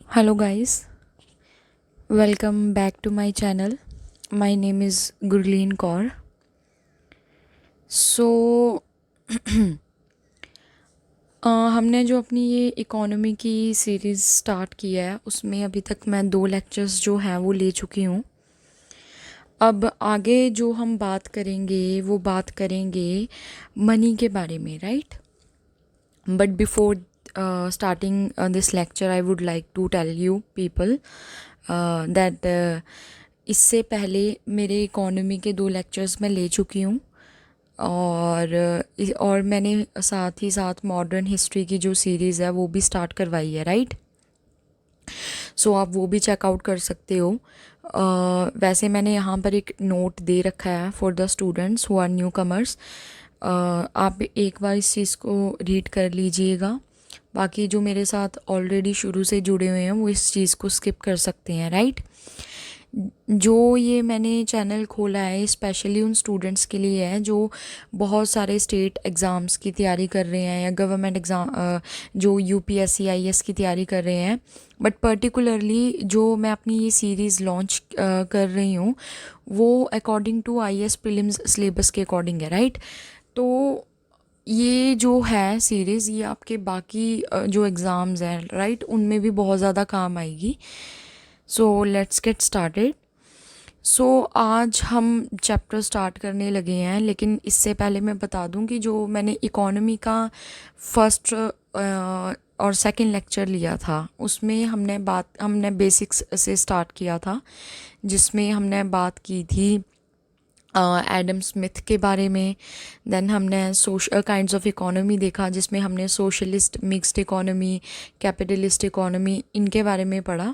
Hello, guys. Welcome back to my channel. My name is Gurleen Kaur. So, हमने जो अपनी ये economy की सीरीज़ स्टार्ट किया है उसमें अभी तक मैं 2 लेक्चर्स जो हैं वो ले चुकी हूँ। अब आगे जो हम बात करेंगे वो बात करेंगे मनी के बारे में, right? But before starting this lecture I would like to tell you people that इससे पहले मेरे इकोनॉमी के 2 लेक्चर्स मैं ले चुकी हूँ और मैंने साथ ही साथ मॉडर्न हिस्ट्री की जो सीरीज़ है वो भी स्टार्ट करवाई है, राइट? सो आप वो भी चेकआउट कर सकते हो। वैसे मैंने यहाँ पर एक नोट दे रखा है for the students who are newcomers. आप एक बार इस चीज़ को रीड कर लीजिएगा। बाकी जो मेरे साथ ऑलरेडी शुरू से जुड़े हुए हैं वो इस चीज़ को स्किप कर सकते हैं, राइट? जो ये मैंने चैनल खोला है स्पेशली उन स्टूडेंट्स के लिए है जो बहुत सारे स्टेट एग्ज़ाम्स की तैयारी कर रहे हैं या गवर्नमेंट एग्ज़ाम जो यूपीएससी आईएएस की तैयारी कर रहे हैं। बट पर्टिकुलरली जो मैं अपनी ये सीरीज़ लॉन्च कर रही हूँ वो according to IAS prelims syllabus के अकॉर्डिंग है, राइट? तो ये जो है सीरीज़ ये आपके बाकी जो एग्ज़ाम्स हैं, राइट, उनमें भी बहुत ज़्यादा काम आएगी। So let's get started. So आज हम चैप्टर स्टार्ट करने लगे हैं, लेकिन इससे पहले मैं बता दूं कि जो मैंने इकोनॉमी का फर्स्ट और सेकंड लेक्चर लिया था उसमें हमने बेसिक्स से स्टार्ट किया था, जिसमें हमने बात की थी एडम स्मिथ के बारे में। देन हमने सोशल काइंड्स ऑफ इकोनॉमी देखा जिसमें हमने socialist, mixed economy, capitalist economy इनके बारे में पढ़ा,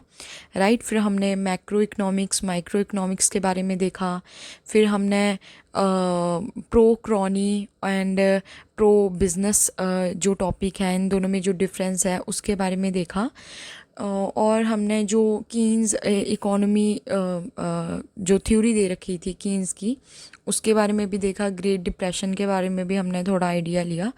राइट? फिर हमने मैक्रो इकोनॉमिक्स, माइक्रो इकोनॉमिक्स के बारे में देखा। फिर हमने pro crony and pro business जो टॉपिक है, इन दोनों में जो डिफरेंस है उसके बारे में देखा। और हमने जो कीन्स इकोनॉमी जो थ्योरी दे रखी थी कीन्स की उसके बारे में भी देखा। ग्रेट डिप्रेशन के बारे में भी हमने थोड़ा आइडिया लिया,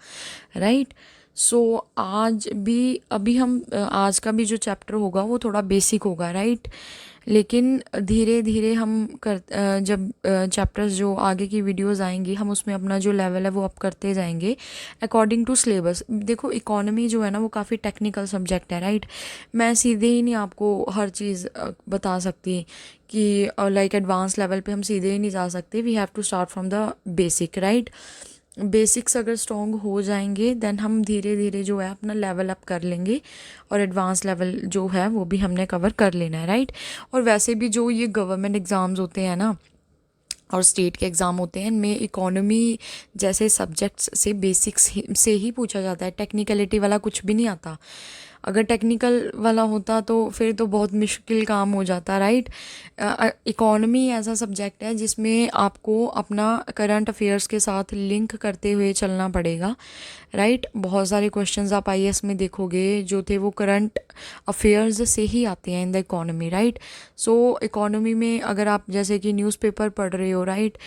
राइट? सो आज भी अभी हम आज का भी जो चैप्टर होगा वो थोड़ा बेसिक होगा, राइट? लेकिन धीरे धीरे हम जब चैप्टर्स जो आगे की वीडियोस आएंगी हम उसमें अपना जो लेवल है वो अप करते जाएंगे अकॉर्डिंग टू सिलेबस। देखो इकोनॉमी जो है ना वो काफ़ी टेक्निकल सब्जेक्ट है, राइट? मैं सीधे ही नहीं आपको हर चीज़ बता सकती कि लाइक एडवांस लेवल पे हम सीधे ही नहीं जा सकते। We have to start from the basic, right? Basics अगर स्ट्रॉन्ग हो जाएंगे देन हम धीरे धीरे जो है अपना लेवल अप कर लेंगे और एडवांस लेवल जो है वो भी हमने कवर कर लेना है, राइट? और वैसे भी जो ये गवर्नमेंट एग्ज़ाम्स होते हैं ना और स्टेट के एग्ज़ाम होते हैं इनमें इकोनॉमी जैसे सब्जेक्ट्स से बेसिक्स से ही पूछा जाता है, टेक्निकलिटी वाला कुछ भी नहीं आता। अगर टेक्निकल वाला होता तो फिर तो बहुत मुश्किल काम हो जाता, राइट? इकोनॉमी ऐसा सब्जेक्ट है जिसमें आपको अपना करंट अफेयर्स के साथ लिंक करते हुए चलना पड़ेगा, राइट? बहुत सारे क्वेश्चंस आप आईएएस में देखोगे जो थे वो करंट अफेयर्स से ही आते हैं in the economy, right? So economy में अगर आप जैसे कि न्यूज़पेपर पढ़ रहे हो, राइट,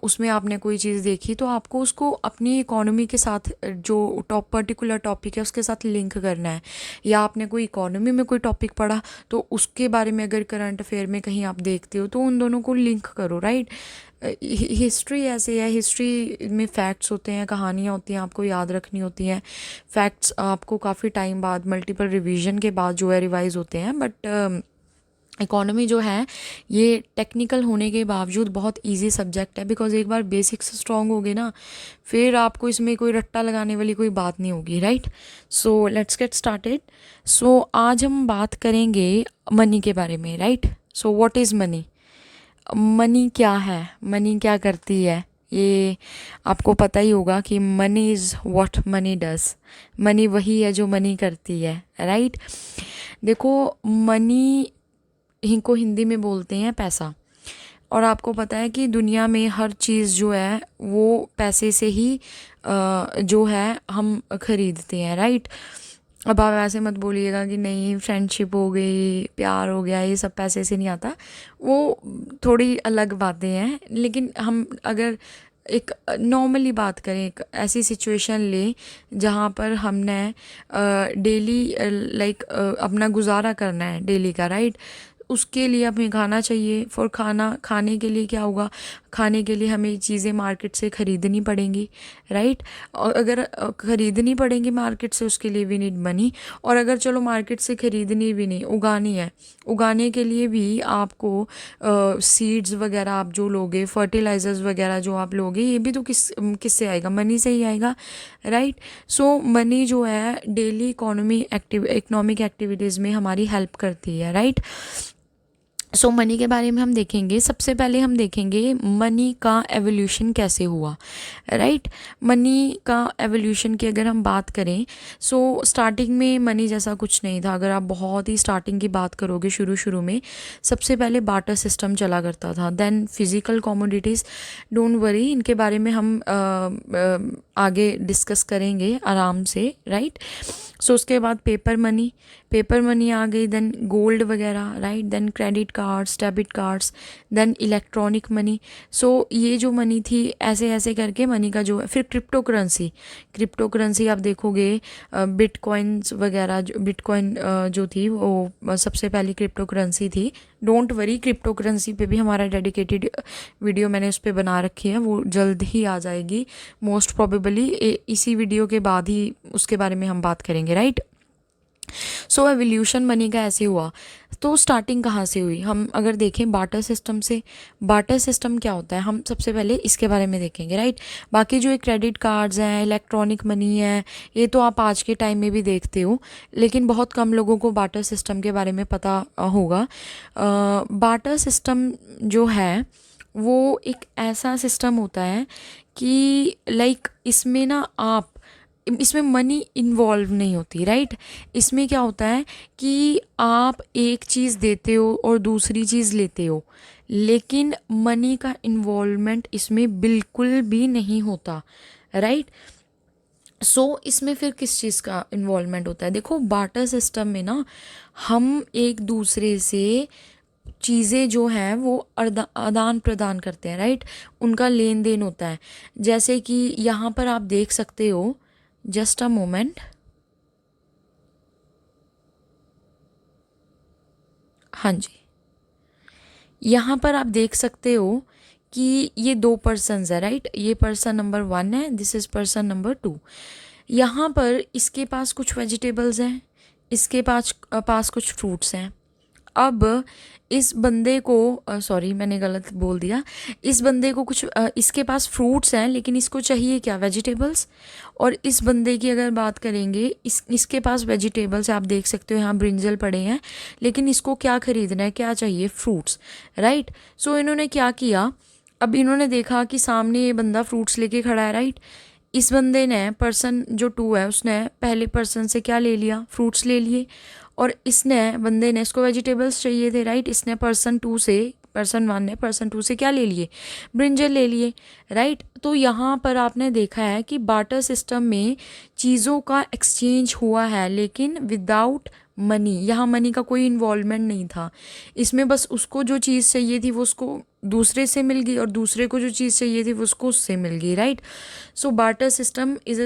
उसमें आपने कोई चीज़ देखी तो आपको उसको अपनी इकोनॉमी के साथ जो पर्टिकुलर टॉपिक है उसके साथ लिंक करना है। या आपने कोई इकोनॉमी में कोई टॉपिक पढ़ा तो उसके बारे में अगर करंट अफेयर में कहीं आप देखते हो तो उन दोनों को लिंक करो, राइट? हिस्ट्री ऐसे है, हिस्ट्री में फैक्ट्स होते हैं, कहानियाँ होती हैं, आपको याद रखनी होती हैं। फैक्ट्स आपको काफ़ी टाइम बाद मल्टीपल रिवीजन के बाद जो है रिवाइज होते हैं। बट इकोनॉमी जो है ये टेक्निकल होने के बावजूद बहुत इजी सब्जेक्ट है, बिकॉज एक बार बेसिक्स स्ट्रॉन्ग हो गए ना फिर आपको इसमें कोई रट्टा लगाने वाली कोई बात नहीं होगी, right? So let's get started. So आज हम बात करेंगे मनी के बारे में, right? So what is money? Money क्या है, मनी क्या करती है, ये आपको पता ही होगा कि money is what money does. Money वही है जो मनी करती है, राइट? देखो मनी ही को हिंदी में बोलते हैं पैसा। और आपको पता है कि दुनिया में हर चीज़ जो है वो पैसे से ही जो है हम खरीदते हैं, राइट? अब आप ऐसे मत बोलिएगा कि नहीं फ्रेंडशिप हो गई, प्यार हो गया, ये सब पैसे से नहीं आता। वो थोड़ी अलग बातें हैं, लेकिन हम अगर एक नॉर्मली बात करें, एक ऐसी सिचुएशन ले जहाँ पर हमने डेली लाइक अपना गुजारा करना है डेली का, राइट। उसके लिए हमें खाना चाहिए। फॉर खाने के लिए क्या होगा, खाने के लिए हमें चीज़ें मार्केट से ख़रीदनी पड़ेंगी, राइट। और अगर ख़रीदनी पड़ेंगी मार्केट से, उसके लिए वी नीड मनी। और अगर चलो मार्केट से ख़रीदनी भी नहीं, उगानी है, उगाने के लिए भी आपको सीड्स वगैरह आप जो लोगे, फर्टिलाइजर्स वगैरह जो आप लोगे, ये भी तो किससे आएगा, मनी से ही आएगा, राइट। सो मनी जो है डेली इकोनॉमिक एक्टिविटीज़ में हमारी हेल्प करती है, राइट। सो मनी के बारे में हम देखेंगे। सबसे पहले हम देखेंगे मनी का एवोल्यूशन कैसे हुआ, राइट। मनी का एवोल्यूशन की अगर हम बात करें, सो स्टार्टिंग में मनी जैसा कुछ नहीं था। अगर आप बहुत ही स्टार्टिंग की बात करोगे, शुरू में सबसे पहले बार्टर सिस्टम चला करता था, then physical commodities. Don't worry, इनके बारे में हम आगे डिस्कस करेंगे आराम से, राइट। सो उसके बाद पेपर मनी आ गई, देन गोल्ड वगैरह, right, then credit cards, debit cards, then electronic money. So ये जो मनी थी, ऐसे ऐसे करके मनी का जो है, फिर क्रिप्टो करेंसी आप देखोगे, बिटकॉइंस वगैरह, बिटकॉइन जो थी वो सबसे पहली क्रिप्टो करेंसी थी। डोंट वरी, क्रिप्टो करेंसी पे भी हमारा डेडिकेटेड वीडियो मैंने उस पर बना रखी है, वो जल्द ही आ जाएगी मोस्ट प्रोबेबली। इसी वीडियो के बाद ही उसके बारे में हम बात करेंगे, राइट। सो एवोल्यूशन मनी का ऐसे हुआ। तो स्टार्टिंग कहाँ से हुई, हम अगर देखें बार्टर सिस्टम से। बार्टर सिस्टम क्या होता है, हम सबसे पहले इसके बारे में देखेंगे, राइट। बाकी जो क्रेडिट कार्ड्स हैं, इलेक्ट्रॉनिक मनी है, ये तो आप आज के टाइम में भी देखते हो, लेकिन बहुत कम लोगों को बार्टर सिस्टम के बारे में पता होगा। बार्टर सिस्टम जो है वो एक ऐसा सिस्टम होता है कि लाइक इसमें ना आप, इसमें मनी इन्वॉल्व नहीं होती, राइट। इसमें क्या होता है कि आप एक चीज़ देते हो और दूसरी चीज़ लेते हो, लेकिन मनी का इन्वॉल्वमेंट इसमें बिल्कुल भी नहीं होता, राइट। सो इसमें फिर किस चीज़ का इन्वॉल्वमेंट होता है, देखो बार्टर सिस्टम में ना हम एक दूसरे से चीज़ें जो हैं वो आदान प्रदान करते हैं, राइट। उनका लेन देन होता है। जैसे कि यहाँ पर आप देख सकते हो, जस्ट अ मोमेंट, हाँ जी, यहाँ पर आप देख सकते हो कि ये दो पर्सन्स है, राइट। ये पर्सन नंबर 1 है, दिस इज़ पर्सन नंबर 2। यहाँ पर इसके पास कुछ वेजिटेबल्स हैं, इसके पास कुछ फ्रूट्स हैं। अब इस बंदे को, सॉरी मैंने गलत बोल दिया, इस बंदे को कुछ इसके पास फ्रूट्स हैं, लेकिन इसको चाहिए क्या, वेजिटेबल्स। और इस बंदे की अगर बात करेंगे, इसके पास वेजिटेबल्स आप देख सकते हो, यहाँ ब्रिंजल पड़े हैं, लेकिन इसको क्या खरीदना है, क्या चाहिए, फ्रूट्स, राइट। सो इन्होंने क्या किया, अब इन्होंने देखा कि सामने ये बंदा फ्रूट्स लेके खड़ा है, राइट। इस बंदे ने, पर्सन जो 2 है, उसने पहले पर्सन से क्या ले लिया, फ्रूट्स ले लिए। और इसने, बंदे ने, इसको वेजिटेबल्स चाहिए थे, राइट। इसने पर्सन 1 ने पर्सन 2 से क्या ले लिए, ब्रिंजल ले लिए, राइट। तो यहाँ पर आपने देखा है कि बार्टर सिस्टम में चीज़ों का एक्सचेंज हुआ है, लेकिन विदाउट मनी। यहाँ मनी का कोई इन्वॉल्वमेंट नहीं था इसमें, बस उसको जो चीज़ चाहिए थी वो उसको दूसरे से मिल गई, और दूसरे को जो चीज़ चाहिए थी वो उसको उससे मिल गई, right. So barter system is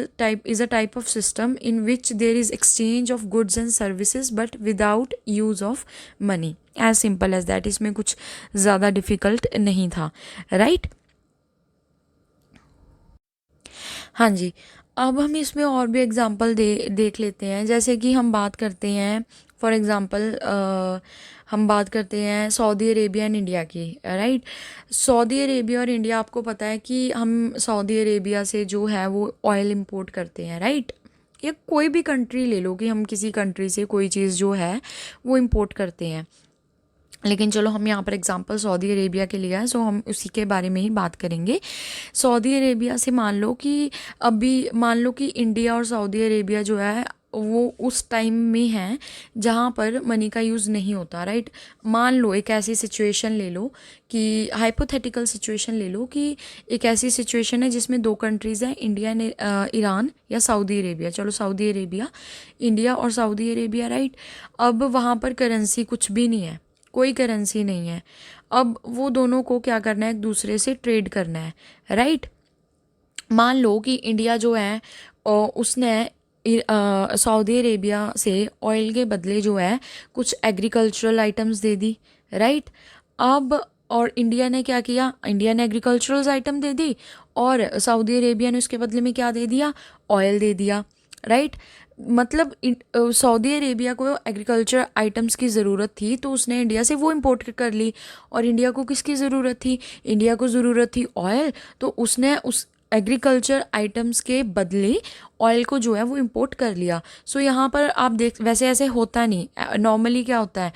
a type of system in which there is exchange of goods and services but without use of money, as simple as that. इसमें कुछ ज़्यादा डिफ़िकल्ट नहीं था, राइट। हाँ जी, अब हम इसमें और भी एग्जांपल देख लेते हैं। जैसे कि हम बात करते हैं, फॉर एग्जांपल हम बात करते हैं सऊदी अरेबिया एंड इंडिया की, राइट। सऊदी अरेबिया और इंडिया, आपको पता है कि हम सऊदी अरेबिया से जो है वो ऑयल इंपोर्ट करते हैं, राइट। या कोई भी कंट्री ले लो कि हम किसी कंट्री से कोई चीज़ जो है वो इंपोर्ट करते हैं, लेकिन चलो हम यहाँ पर एग्जांपल सऊदी अरेबिया के लिए है, सो हम उसी के बारे में ही बात करेंगे। सऊदी अरेबिया से मान लो कि इंडिया और सऊदी अरेबिया जो है वो उस टाइम में है जहाँ पर मनी का यूज़ नहीं होता, राइट। मान लो एक ऐसी सिचुएशन ले लो कि हाइपोथेटिकल सिचुएशन ले लो कि एक ऐसी सिचुएशन है जिसमें 2 कंट्रीज़ हैं, इंडिया ने ईरान या सऊदी अरेबिया, चलो सऊदी अरेबिया, इंडिया और सऊदी अरेबिया, राइट। अब वहाँ पर करेंसी कुछ भी नहीं है, कोई करेंसी नहीं है। अब वो दोनों को क्या करना है, एक दूसरे से ट्रेड करना है, राइट। मान लो कि इंडिया जो है उसने सऊदी अरेबिया से ऑयल के बदले जो है कुछ एग्रीकल्चरल आइटम्स दे दी, राइट। अब और इंडिया ने क्या किया, इंडिया ने एग्रीकल्चरल आइटम दे दी और सऊदी अरेबिया ने उसके बदले में क्या दे दिया, ऑयल दे दिया, राइट। मतलब सऊदी अरेबिया को एग्रीकल्चर आइटम्स की ज़रूरत थी तो उसने इंडिया से वो इंपोर्ट कर ली, और इंडिया को किसकी ज़रूरत थी, इंडिया को ज़रूरत थी ऑयल, तो उसने उस एग्रीकल्चर आइटम्स के बदले ऑयल को जो है वो इंपोर्ट कर लिया। सो यहाँ पर आप देख, वैसे ऐसे होता नहीं, नॉर्मली क्या होता है,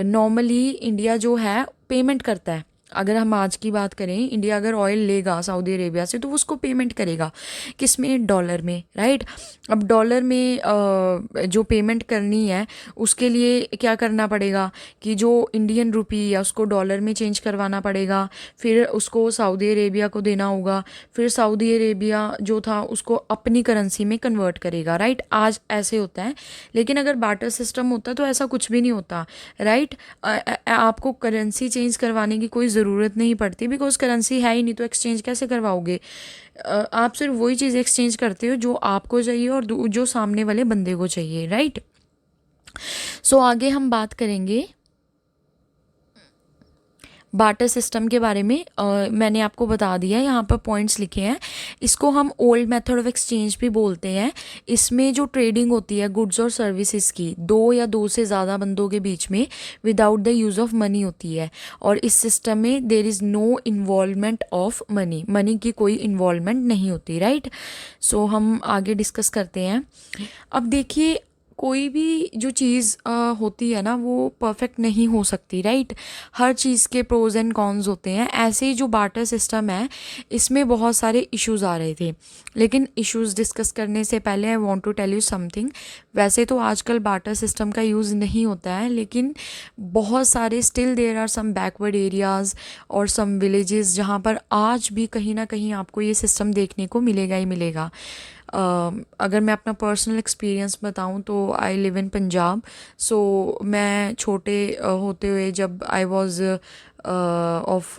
नॉर्मली इंडिया जो है पेमेंट करता है। अगर हम आज की बात करें, इंडिया अगर ऑयल लेगा सऊदी अरेबिया से तो वो उसको पेमेंट करेगा किस में, डॉलर में, राइट। अब डॉलर में जो पेमेंट करनी है उसके लिए क्या करना पड़ेगा कि जो इंडियन रुपी या उसको डॉलर में चेंज करवाना पड़ेगा, फिर उसको सऊदी अरेबिया को देना होगा, फिर सऊदी अरेबिया जो था उसको अपनी करेंसी में कन्वर्ट करेगा, राइट। आज ऐसे होता है, लेकिन अगर बार्टर सिस्टम होता तो ऐसा कुछ भी नहीं होता, राइट। आपको करेंसी चेंज करवाने की कोई ज़रूरत नहीं पड़ती, बिकॉज करेंसी है ही नहीं, तो एक्सचेंज कैसे करवाओगे। आप सिर्फ वही चीज़ एक्सचेंज करते हो जो आपको चाहिए और जो सामने वाले बंदे को चाहिए, राइट। सो आगे हम बात करेंगे बार्टर सिस्टम के बारे में। मैंने आपको बता दिया है, यहाँ पर पॉइंट्स लिखे हैं। इसको हम ओल्ड मेथड ऑफ एक्सचेंज भी बोलते हैं। इसमें जो ट्रेडिंग होती है गुड्स और सर्विसेज की, दो या दो से ज़्यादा बंदों के बीच में without the use of money होती है, और इस सिस्टम में there is no involvement of money, money की कोई इन्वॉल्वमेंट नहीं होती, राइट। सो हम आगे डिस्कस करते हैं। अब देखिए, कोई भी जो चीज़ होती है ना वो परफेक्ट नहीं हो सकती, राइट। हर चीज़ के प्रोज एंड कॉन्स होते हैं। ऐसे ही जो बार्टर सिस्टम है इसमें बहुत सारे इश्यूज आ रहे थे, लेकिन इश्यूज डिस्कस करने से पहले I want to tell you something. वैसे तो आजकल बार्टर सिस्टम का यूज़ नहीं होता है, लेकिन बहुत सारे still there are some backward areas और सम विलेजेस जहाँ पर आज भी कहीं ना कहीं आपको ये सिस्टम देखने को मिलेगा ही मिलेगा। अगर मैं अपना पर्सनल एक्सपीरियंस बताऊं तो आई लिव इन पंजाब। सो मैं छोटे होते हुए जब I was of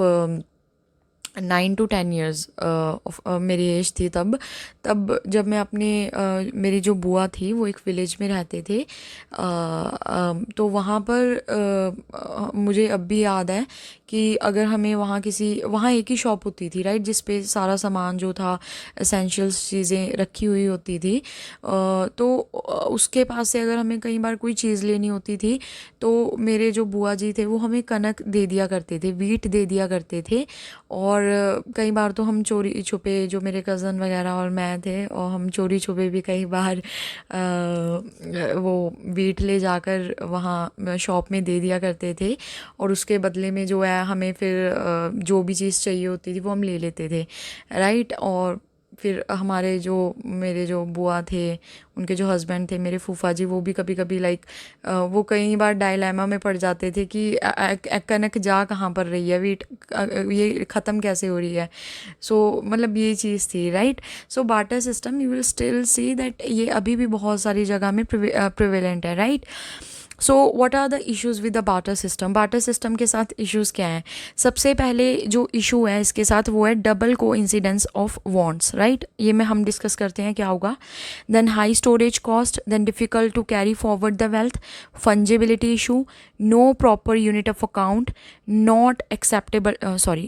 9 to 10 years मेरी एज थी, तब जब मैं अपने मेरी जो बुआ थी वो एक विलेज में रहते थे। तो वहाँ पर मुझे अब भी याद है कि अगर हमें वहाँ एक ही शॉप होती थी, राइट, जिस पे सारा सामान जो था एसेंशियल्स चीज़ें रखी हुई होती थी। तो उसके पास से अगर हमें कई बार कोई चीज़ लेनी होती थी तो मेरे जो बुआ जी थे वो हमें कनक दे दिया करते थे, वीट दे दिया करते थे। और कई बार तो हम चोरी छुपे, जो मेरे कज़न वगैरह और मैं थे, और हम चोरी छुपे भी कई बार वो वीट ले जाकर वहाँ शॉप में दे दिया करते थे, और उसके बदले में जो है हमें फिर जो भी चीज़ चाहिए होती थी वो हम ले लेते थे, राइट। और फिर हमारे जो मेरे जो बुआ थे उनके जो हस्बैंड थे मेरे फूफा जी, वो भी कभी कभी लाइक वो कई बार डायलेमा में पड़ जाते थे कि कनक जा कहाँ पर रही है, वीट ये ख़त्म कैसे हो रही है। सो मतलब ये चीज़ थी, right. So barter system you will still see that ये अभी भी बहुत सारी जगह में प्रिवेलेंट है, right. So what are the issues with the barter system. Barter system के साथ इश्यूज़ क्या हैं। सबसे पहले जो इशू है इसके साथ वो है डबल को इंसिडेंस ऑफ वांट्स, राइट। ये में हम डिस्कस करते हैं क्या होगा। Then high storage cost, then difficult to carry forward the wealth, fungibility issue, no proper unit of account, not acceptable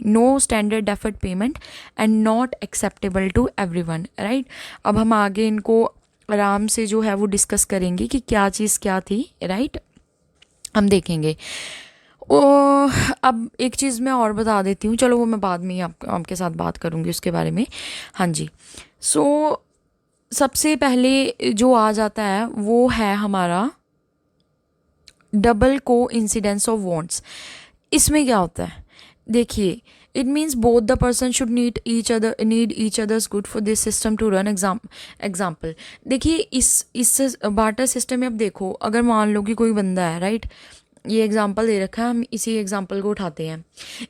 no standard deferred payment and not acceptable to everyone, right. अब हम आगे इनको आराम से जो है वो डिस्कस करेंगे कि क्या चीज़ क्या थी, राइट। हम देखेंगे। ओ, अब एक चीज़ मैं और बता देती हूँ, चलो वो मैं बाद में ही आपके साथ बात करूँगी उसके बारे में। हाँ जी। सो सबसे पहले जो आ जाता है वो है हमारा डबल को इंसिडेंस ऑफ वांट्स। इसमें क्या होता है, देखिए, it means both the person should need each others good for this system to run. Example देखिए, इस बार्टर सिस्टम में अब देखो, अगर मान लो कि कोई बंदा है, राइट, ये एग्जांपल दे रखा है, हम इसी एग्जांपल को उठाते हैं।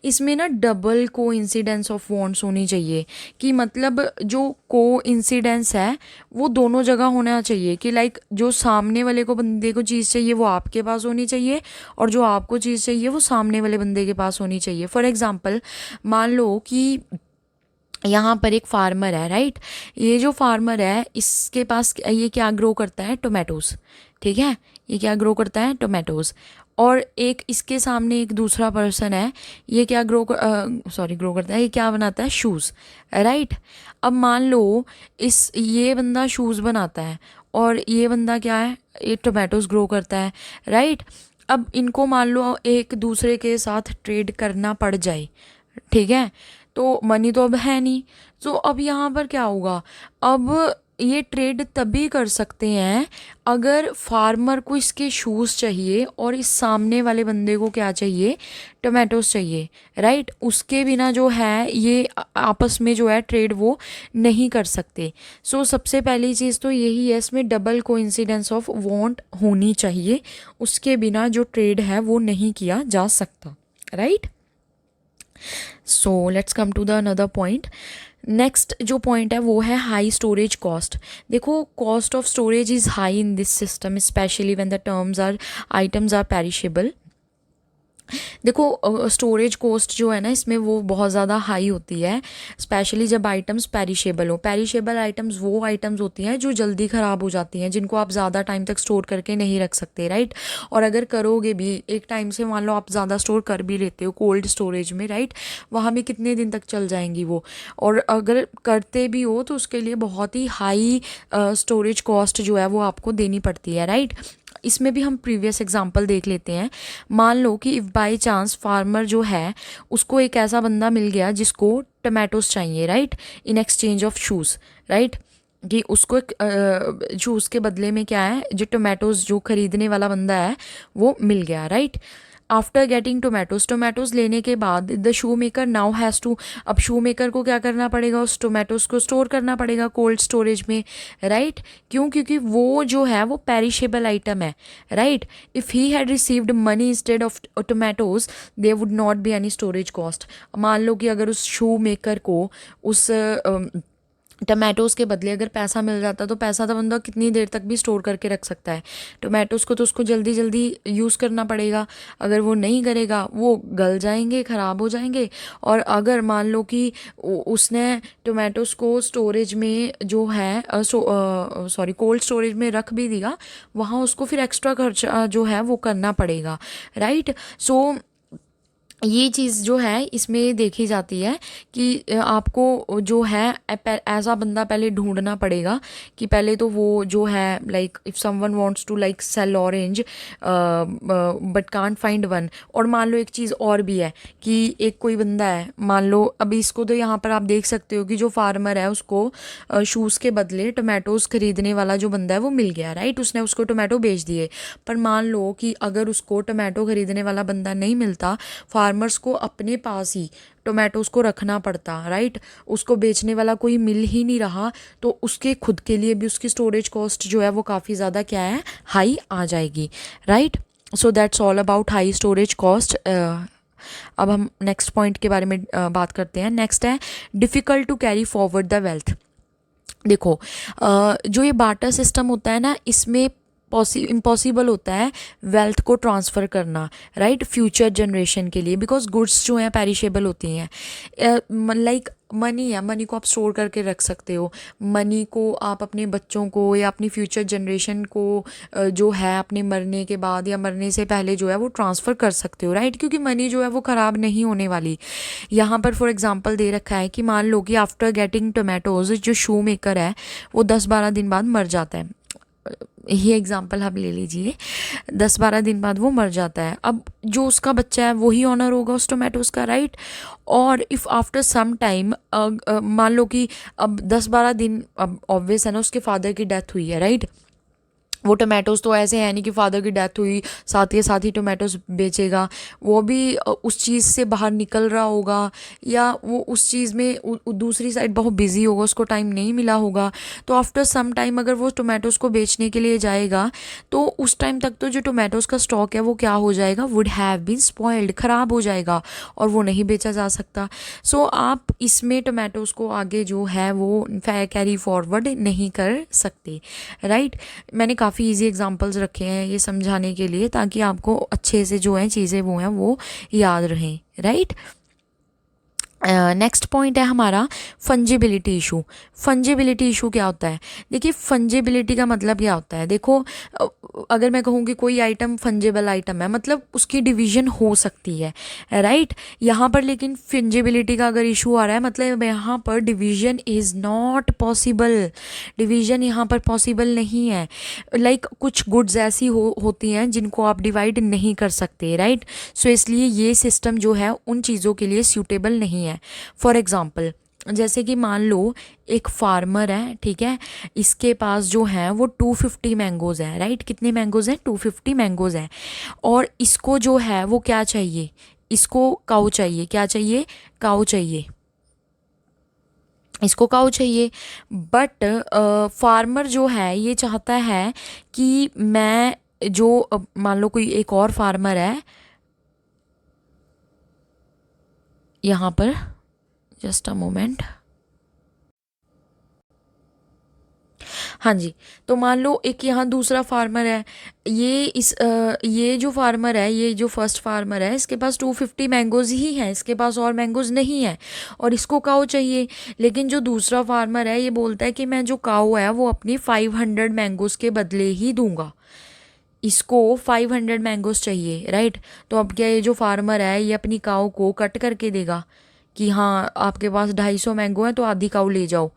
इसमें ना डबल को इंसिडेंस ऑफ वांट्स होनी चाहिए, कि मतलब जो को इंसिडेंस है वो दोनों जगह होना चाहिए, कि लाइक जो सामने वाले को बंदे को चीज़ चाहिए वो आपके पास होनी चाहिए, और जो आपको चीज़ चाहिए वो सामने वाले बंदे के पास होनी चाहिए। फॉर एग्ज़ाम्पल मान लो कि यहाँ पर एक फार्मर है, राइट। ये जो फार्मर है इसके पास ये क्या ग्रो करता है, टोमेटोज़, ठीक है। ये क्या ग्रो करता है, टोमेटोज़। और एक इसके सामने एक दूसरा पर्सन है, ये क्या ग्रो करता है, ये क्या बनाता है, शूज़, राइट। अब मान लो ये बंदा शूज़ बनाता है और ये बंदा क्या है, ये टोमेटोज़ ग्रो करता है, राइट। अब इनको मान लो एक दूसरे के साथ ट्रेड करना पड़ जाए, ठीक है, तो मनी तो अब है नहीं। तो अब यहाँ पर क्या होगा, अब ये ट्रेड तभी कर सकते हैं अगर फार्मर को इसके शूज़ चाहिए और इस सामने वाले बंदे को क्या चाहिए, टोमेटोज़ चाहिए, राइट। उसके बिना जो है ये आपस में जो है ट्रेड वो नहीं कर सकते। सो सबसे पहली चीज़ तो यही है, इसमें डबल कोइंसिडेंस ऑफ वांट होनी चाहिए, उसके बिना जो ट्रेड है वो नहीं किया जा सकता, right. So let's come to the another point. Next जो पॉइंट है वो है हाई स्टोरेज कॉस्ट। देखो, cost of storage is high in this system specially when the items are perishable. देखो, स्टोरेज कॉस्ट जो है ना इसमें वो बहुत ज़्यादा हाई होती है, स्पेशली जब आइटम्स पेरिशेबल हो। पेरिशेबल आइटम्स वो आइटम्स होती हैं जो जल्दी ख़राब हो जाती हैं, जिनको आप ज़्यादा टाइम तक स्टोर करके नहीं रख सकते, राइट। और अगर करोगे भी एक टाइम से, मान लो आप ज़्यादा स्टोर कर भी लेते हो कोल्ड स्टोरेज में, राइट, वहाँ भी कितने दिन तक चल जाएंगी वो। और अगर करते भी हो तो उसके लिए बहुत ही हाई स्टोरेज कॉस्ट जो है वो आपको देनी पड़ती है, राइट। इसमें भी हम प्रीवियस एग्जांपल देख लेते हैं। मान लो कि इफ़ बाय चांस फार्मर जो है उसको एक ऐसा बंदा मिल गया जिसको टमाटोज चाहिए, right, in exchange of shoes, right, कि उसको एक शूज़ के बदले में क्या है, जो टोमेटोज़ जो खरीदने वाला बंदा है वो मिल गया, राइट। आफ्टर गेटिंग टोमेटोज़ लेने के बाद the shoe maker now has to, अब शू मेकर को क्या करना पड़ेगा, उस टोमेटोज़ को स्टोर करना पड़ेगा कोल्ड स्टोरेज में, राइट। क्यों, क्योंकि वो जो है वो पेरिशेबल आइटम है, right. If he had received money instead of tomatoes there would not be any storage cost. मान लो कि अगर उस शू मेकर को उस टमाटोज़ के बदले अगर पैसा मिल जाता तो पैसा तो बंदा कितनी देर तक भी स्टोर करके रख सकता है। टमाटोज़ को तो उसको जल्दी जल्दी यूज़ करना पड़ेगा, अगर वो नहीं करेगा वो गल जाएंगे, ख़राब हो जाएंगे। और अगर मान लो कि उसने टमाटोज़ को स्टोरेज में जो है कोल्ड स्टोरेज में रख भी दिया, वहाँ उसको फिर एक्स्ट्रा खर्चा जो है वो करना पड़ेगा, राइट। सो ये चीज़ जो है इसमें देखी जाती है कि आपको जो है ऐसा बंदा पहले ढूंढना पड़ेगा कि पहले तो वो जो है, like if someone wants to like sell orange but can't find one. और मान लो एक चीज़ और भी है कि एक कोई बंदा है, मान लो अभी इसको तो यहाँ पर आप देख सकते हो कि जो फार्मर है उसको शूज़ के बदले टोमेटोज़ खरीदने वाला जो बंदा है वो मिल गया, राइट, उसने उसको टोमेटो बेच दिए। पर मान लो कि अगर उसको टोमेटो खरीदने वाला बंदा नहीं मिलता, फार्मर्स को अपने पास ही टोमेटोज़ को रखना पड़ता, राइट, उसको बेचने वाला कोई मिल ही नहीं रहा, तो उसके खुद के लिए भी उसकी स्टोरेज कॉस्ट जो है वो काफ़ी ज़्यादा क्या है, हाई आ जाएगी, right. So that's all about high storage cost. अब हम नेक्स्ट पॉइंट के बारे में बात करते हैं। नेक्स्ट है difficult to carry forward the wealth. देखो, जो ये बार्टर सिस्टम होता है ना, इसमें इम्पॉसिबल होता है वेल्थ को ट्रांसफ़र करना, राइट, फ्यूचर जनरेशन के लिए, बिकॉज गुड्स जो हैं पेरिशेबल होती हैं। लाइक मनी है, मनी को आप स्टोर करके रख सकते हो, मनी को आप अपने बच्चों को या अपनी फ्यूचर जनरेशन को जो है अपने मरने के बाद या मरने से पहले जो है वो ट्रांसफ़र कर सकते हो, राइट, क्योंकि मनी जो है वो ख़राब नहीं होने वाली। यहाँ पर फॉर एग्जांपल दे रखा है कि मान लो कि आफ्टर गेटिंग टोमेटोज़ जो शू मेकर है वो 10-12 दिन बाद मर जाता है। ये एग्जांपल आप ले लीजिए, 10-12 दिन बाद वो मर जाता है। अब जो उसका बच्चा है वही ऑनर होगा उस टोमेटोज़ का, राइट। और इफ़ आफ्टर सम टाइम मान लो कि अब 10-12 दिन, अब ऑब्वियस है ना उसके फादर की डेथ हुई है, राइट। वो टोमेटोज़ तो ऐसे है नहीं कि फादर की डेथ हुई साथ के साथ ही टोमेटोज़ बेचेगा, वो भी उस चीज़ से बाहर निकल रहा होगा, या वो उस चीज़ में दूसरी साइड बहुत बिजी होगा, उसको टाइम नहीं मिला होगा। तो आफ्टर सम टाइम अगर वो टोमेटोज़ को बेचने के लिए जाएगा तो उस टाइम तक तो जो टोमेटोज़ का स्टॉक है वो क्या हो जाएगा, वुड हैव बीन स्पॉइल्ड, ख़राब हो जाएगा और वो नहीं बेचा जा सकता। सो आप इसमें टोमेटोज़ को आगे जो है वो कैरी फॉरवर्ड नहीं कर सकते, राइट। मैंने काफ़ी इजी एग्जांपल्स रखे हैं ये समझाने के लिए, ताकि आपको अच्छे से जो है चीज़ें वो हैं वो याद रहें, राइट। नेक्स्ट पॉइंट है हमारा फंजिबिलिटी इशू। फंजिबिलिटी इशू क्या होता है? देखिए फंजिबिलिटी का मतलब क्या होता है, देखो अगर मैं कहूँ कि कोई आइटम फंजेबल आइटम है मतलब उसकी डिवीजन हो सकती है, राइट। यहाँ पर लेकिन फंजिबिलिटी का अगर इशू आ रहा है मतलब यहाँ पर division is not possible, division यहाँ पर पॉसिबल नहीं है। लाइक कुछ गुड्स ऐसी होती हैं जिनको आप डिवाइड नहीं कर सकते, राइट। सो इसलिए ये सिस्टम जो है उन चीज़ों के लिए सूटेबल नहीं है। फॉर एग्ज़ाम्पल जैसे कि मान लो एक फार्मर है, ठीक है, इसके पास जो है वो 250 मैंगोज़ हैं, राइट। कितने मैंगोज़ हैं? 250 मैंगोज़ हैं। और इसको जो है वो क्या चाहिए, इसको काऊ चाहिए। क्या चाहिए? काऊ चाहिए, इसको काऊ चाहिए। बट फार्मर जो है ये चाहता है कि मैं जो मान लो कोई एक और फार्मर है यहाँ पर, जस्ट अ मोमेंट, हाँ जी। तो मान लो एक यहाँ दूसरा फार्मर है, ये जो फार्मर है, ये जो फर्स्ट फार्मर है, इसके पास 250 मैंगोज़ ही हैं, इसके पास और मैंगोज़ नहीं है और इसको काऊ चाहिए। लेकिन जो दूसरा फार्मर है ये बोलता है कि मैं जो काऊ है वो अपनी 500 मैंगोज़ के बदले ही दूंगा, इसको 500 मैंगोज़ चाहिए, राइट। तो अब क्या ये जो फार्मर है ये अपनी काऊ को कट करके देगा कि हाँ आपके पास 250 मैंगो है तो आधी काऊ ले जाओ?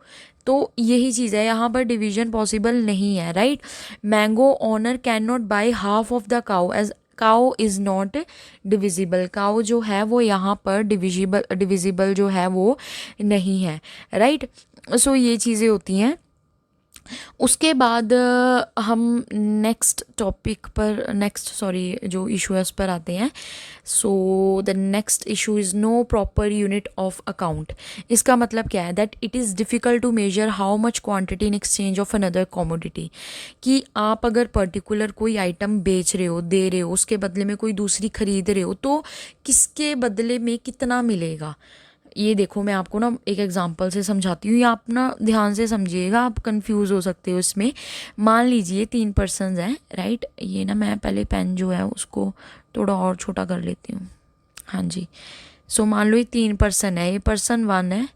तो यही चीज़ है, यहाँ पर डिवीजन पॉसिबल नहीं है, right. Mango owner can not buy half of the cow as cow is not divisible. Cow जो है वो यहाँ पर डिविजिबल जो है वो नहीं है, राइट। सो ये चीज़ें होती हैं। उसके बाद हम नेक्स्ट टॉपिक पर, नेक्स्ट सॉरी जो इशू है उस पर आते हैं। So the next issue is no proper unit of account. इसका मतलब क्या है? That it is difficult to measure how much quantity in exchange of another commodity. कि आप अगर पर्टिकुलर कोई आइटम बेच रहे हो, दे रहे हो, उसके बदले में कोई दूसरी खरीद रहे हो, तो किसके बदले में कितना मिलेगा? ये देखो मैं आपको ना एक एग्जांपल से समझाती हूँ, या आप ना ध्यान से समझिएगा, आप कंफ्यूज हो सकते हो इसमें। मान लीजिए 3 पर्सनस हैं, राइट। ये ना मैं पहले पेन जो है उसको थोड़ा और छोटा कर लेती हूँ, हाँ जी। सो मान लो ये 3 पर्सन है, ये पर्सन 1 है,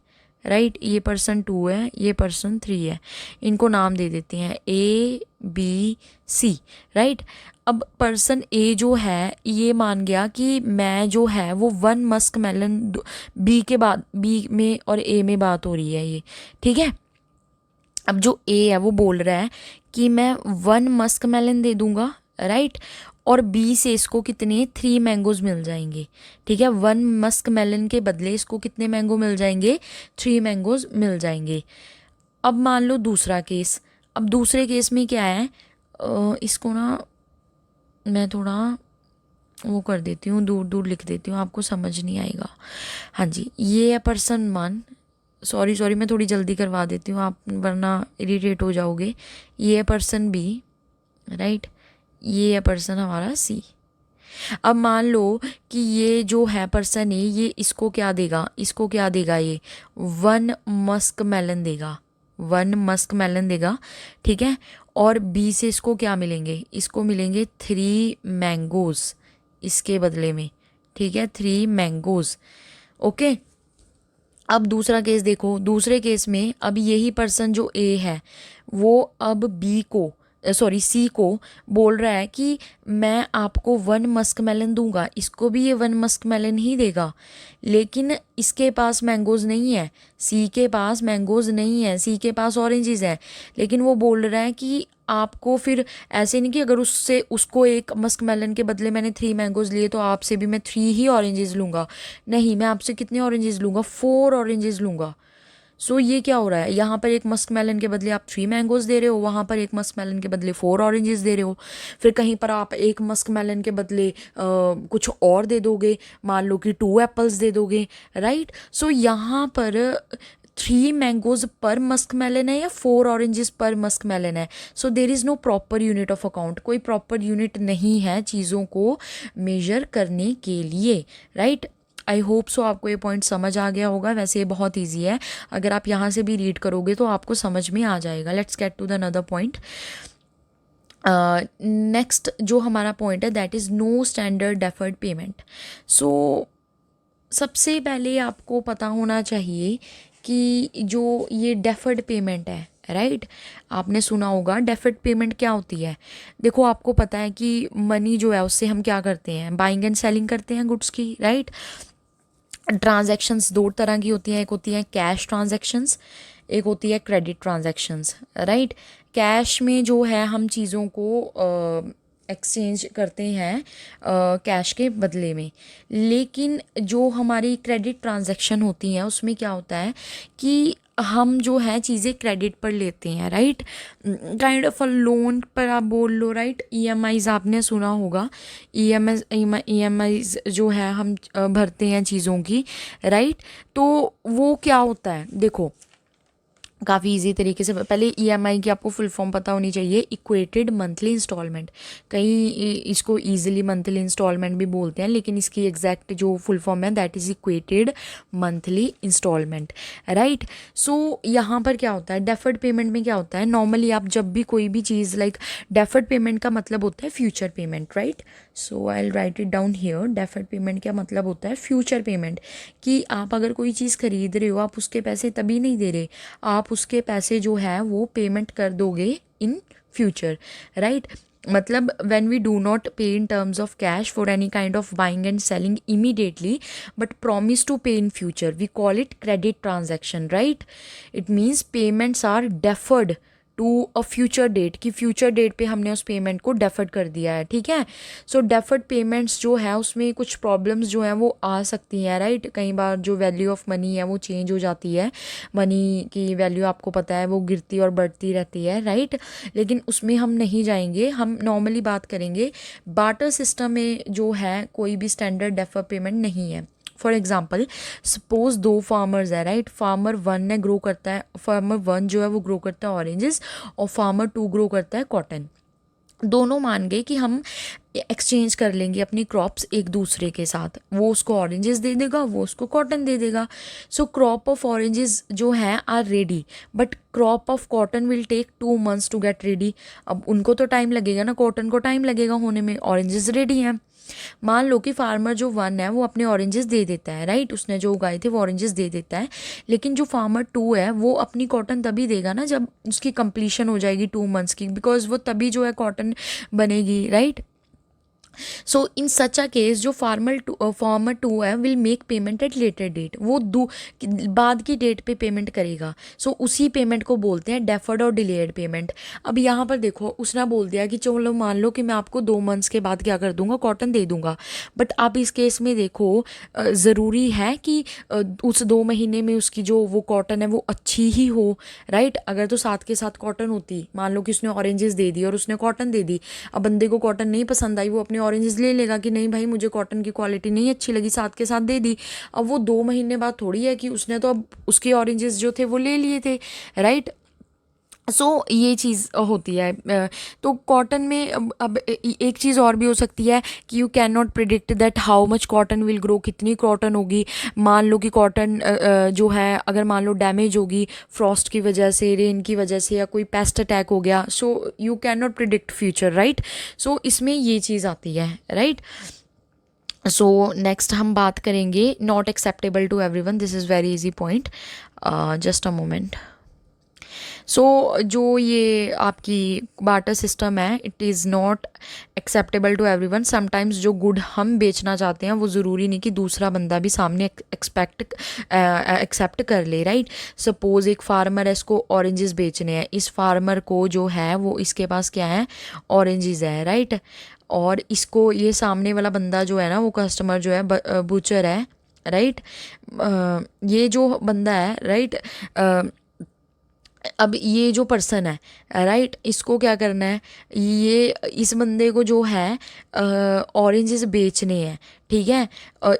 राइट, ये पर्सन 2 है, ये पर्सन 3 है। इनको नाम दे देते हैं ABC, राइट। अब पर्सन ए जो है ये मान गया कि मैं जो है वो 1 मस्क मेलन, बी के बाद, बी में और ए में बात हो रही है ये, ठीक है। अब जो ए है वो बोल रहा है कि मैं 1 मस्क मेलन दे दूंगा, राइट। और बी से इसको कितने 3 मैंगोज मिल जाएंगे, ठीक है। 1 मस्क मेलन के बदले इसको कितने मैंगो मिल जाएंगे? 3 मैंगोज मिल जाएंगे। अब मान लो दूसरा केस। अब दूसरे केस में क्या है, इसको ना मैं थोड़ा वो कर देती हूँ, दूर दूर लिख देती हूँ, आपको समझ नहीं आएगा। हाँ जी, ये है पर्सन 1, सॉरी मैं थोड़ी जल्दी करवा देती हूँ, आप वरना इरिटेट हो जाओगे। ये है पर्सन बी, राइट। ये है पर्सन हमारा सी। अब मान लो कि ये जो है पर्सन है ये इसको क्या देगा, इसको क्या देगा, ये 1 मस्क मेलन देगा, 1 मस्क मेलन देगा, ठीक है। और बी से इसको क्या मिलेंगे? इसको मिलेंगे 3 मैंगोज़ इसके बदले में, ठीक है, 3 मैंगोज़, ओके। अब दूसरा केस देखो, दूसरे केस में अब यही पर्सन जो ए है वो अब बी को, सॉरी सी को बोल रहा है कि मैं आपको 1 मस्क मेलन दूंगा, इसको भी ये 1 मस्क मेलन ही देगा। लेकिन इसके पास मैंगोज़ नहीं है, सी के पास मैंगोज़ नहीं है, सी के पास ऑरेंजेस है। लेकिन वो बोल रहा है कि आपको फिर ऐसे नहीं कि अगर उससे उसको 1 मस्क मेलन के बदले मैंने 3 मैंगोज़ लिए तो आपसे भी मैं 3 ही ऑरेंजेस लूँगा। नहीं, मैं आपसे कितने ऑरेंजेस लूँगा? 4 ऑरेंजेस लूँगा। सो ये क्या हो रहा है, यहाँ पर 1 मस्क मेलन के बदले आप 3 मैंगोज़ दे रहे हो, वहाँ पर 1 मस्क मेलन के बदले 4 ऑरेंजेस दे रहे हो। फिर कहीं पर आप 1 मस्क मेलन के बदले कुछ और दे दोगे, मान लो कि 2 एप्पल्स दे दोगे, राइट। सो यहाँ पर 3 मैंगोज़ पर मस्क मेलन है या 4 ऑरेंजेस पर मस्क मेलन है। So there is no proper unit of account, कोई प्रॉपर यूनिट नहीं है चीज़ों को मेजर करने के लिए, राइट। आई होप सो आपको ये पॉइंट समझ आ गया होगा। वैसे ये बहुत ईजी है, अगर आप यहाँ से भी रीड करोगे तो आपको समझ में आ जाएगा। Let's get to the another point. Next जो हमारा पॉइंट है that is no standard deferred payment. So सबसे पहले आपको पता होना चाहिए कि जो ये डेफर्ड पेमेंट है, राइट, आपने सुना होगा डेफर्ड पेमेंट क्या होती है। देखो आपको पता है कि मनी जो है उससे हम क्या करते हैं, बाइंग एंड सेलिंग करते हैं गुड्स की, राइट। ट्रांजैक्शंस दो तरह की होती हैं, एक होती है कैश ट्रांजैक्शंस, एक होती है क्रेडिट ट्रांजैक्शंस, राइट। कैश में जो है हम चीज़ों को एक्सचेंज करते हैं कैश के बदले में, लेकिन जो हमारी क्रेडिट ट्रांजैक्शन होती हैं उसमें क्या होता है कि हम जो है चीज़ें क्रेडिट पर लेते हैं, right. Kind of a loan पर आप बोल लो, राइट। ईएमआईज आपने सुना होगा, ईएमआईज जो है हम भरते हैं चीज़ों की, राइट। तो वो क्या होता है, देखो काफ़ी इजी तरीके से, पहले ईएमआई की आपको फुल फॉर्म पता होनी चाहिए, इक्वेटेड मंथली इंस्टॉलमेंट। कई इसको इजीली मंथली इंस्टॉलमेंट भी बोलते हैं, लेकिन इसकी एग्जैक्ट जो फुल फॉर्म है that is equated monthly instalment, right. So यहाँ पर क्या होता है, डेफर्ड पेमेंट में क्या होता है, नॉर्मली आप जब भी कोई भी चीज़ लाइक डेफर्ड पेमेंट का मतलब होता है future payment, right. So I will write it down here. Deferred payment का मतलब होता है फ्यूचर पेमेंट, कि आप अगर कोई चीज़ खरीद रहे हो, आप उसके पैसे तभी नहीं दे रहे, आप उसके पैसे जो है वो पेमेंट कर दोगे इन फ्यूचर, राइट। मतलब when we do not pay in terms of cash for any kind of buying and selling immediately but promise to pay in future, we call it credit transaction, right. It means payments are deferred to a future date, कि future date पे हमने उस payment को deferred कर दिया है, ठीक है। सो डेफर्ड पेमेंट्स जो है उसमें कुछ प्रॉब्लम्स जो हैं वो आ सकती हैं, राइट। कई बार जो वैल्यू ऑफ मनी है वो चेंज हो जाती है, मनी की वैल्यू आपको पता है वो गिरती और बढ़ती रहती है, राइट। लेकिन उसमें हम नहीं जाएंगे, हम नॉर्मली बात करेंगे। बार्टर सिस्टम में जो है कोई भी स्टैंडर्ड डेफर पेमेंट नहीं है। फॉर एग्जाम्पल सपोज दो फार्मर्स है, राइट। फार्मर वन ने ग्रो करता है, फार्मर वन जो है वो ग्रो करता है ऑरेंजेस, और फार्मर टू ग्रो करता है कॉटन। दोनों मान गए कि हम एक्सचेंज कर लेंगे अपनी क्रॉप्स एक दूसरे के साथ, वो उसको ऑरेंजेस दे देगा, वो उसको कॉटन दे देगा। सो क्रॉप ऑफ ऑरेंजेस जो हैं are ready, but crop of cotton will take 2 months to get ready. अब उनको तो टाइम लगेगा ना, कॉटन को टाइम लगेगा होने में, ऑरेंजेस रेडी हैं। मान लो कि फार्मर जो वन है वो अपने ऑरेंजेस दे देता है, राइट, उसने जो उगाए थे वो ऑरेंजेस दे देता है। लेकिन जो फार्मर टू है वो अपनी कॉटन तभी देगा ना जब उसकी कंप्लीशन हो जाएगी 2 months की, बिकॉज वो तभी जो है कॉटन बनेगी, right. So in such a case जो फार्मर टू है will make payment at later date, वो बाद की डेट पे पेमेंट करेगा। सो उसी पेमेंट को बोलते हैं डेफर्ड और डिलेड पेमेंट। अब यहाँ पर देखो उसने बोल दिया कि चलो मान लो कि मैं आपको 2 months के बाद क्या कर दूंगा, कॉटन दे दूंगा। बट आप इस केस में देखो ज़रूरी है कि उस 2 महीने में उसकी जो वो कॉटन है वो अच्छी ही हो, राइट। अगर तो साथ के साथ कॉटन होती, मान लो कि उसने ऑरेंजेस दे दी और उसने कॉटन दे दी, अब बंदे को कॉटन नहीं पसंद आई, वो अपने ऑरेंजेस ले लेगा कि नहीं भाई मुझे कॉटन की क्वालिटी नहीं अच्छी लगी, साथ के साथ दे दी। अब वो 2 महीने बाद थोड़ी है कि उसने तो अब उसके ऑरेंजेस जो थे वो ले लिए थे, राइट। सो ये चीज़ होती है। तो कॉटन में अब एक चीज़ और भी हो सकती है कि you can not predict that how much cotton will grow, कितनी कॉटन होगी। मान लो कि कॉटन जो है अगर मान लो डैमेज होगी फ्रॉस्ट की वजह से, रेन की वजह से, या कोई पेस्ट अटैक हो गया, so you can not predict future, right. So इसमें ये चीज़ आती है, राइट। सो नेक्स्ट हम बात करेंगे not acceptable to everyone, this is very easy point, just a moment. So जो ये आपकी बार्टर सिस्टम है it is not acceptable to everyone. Sometimes जो गुड हम बेचना चाहते हैं वो ज़रूरी नहीं कि दूसरा बंदा भी सामने एक्सेप्ट कर ले, राइट। सपोज़ एक फार्मर है, इसको ऑरेंजेस बेचने हैं, इस फार्मर को जो है वो इसके पास क्या है, ऑरेंजेस है, राइट। और इसको ये सामने वाला बंदा जो है ना, वो कस्टमर जो है बूचर है, राइट। ये जो बंदा है, राइट, अब ये जो पर्सन है, राइट, इसको क्या करना है, ये इस बंदे को जो है ऑरेंजेस बेचने हैं, ठीक है।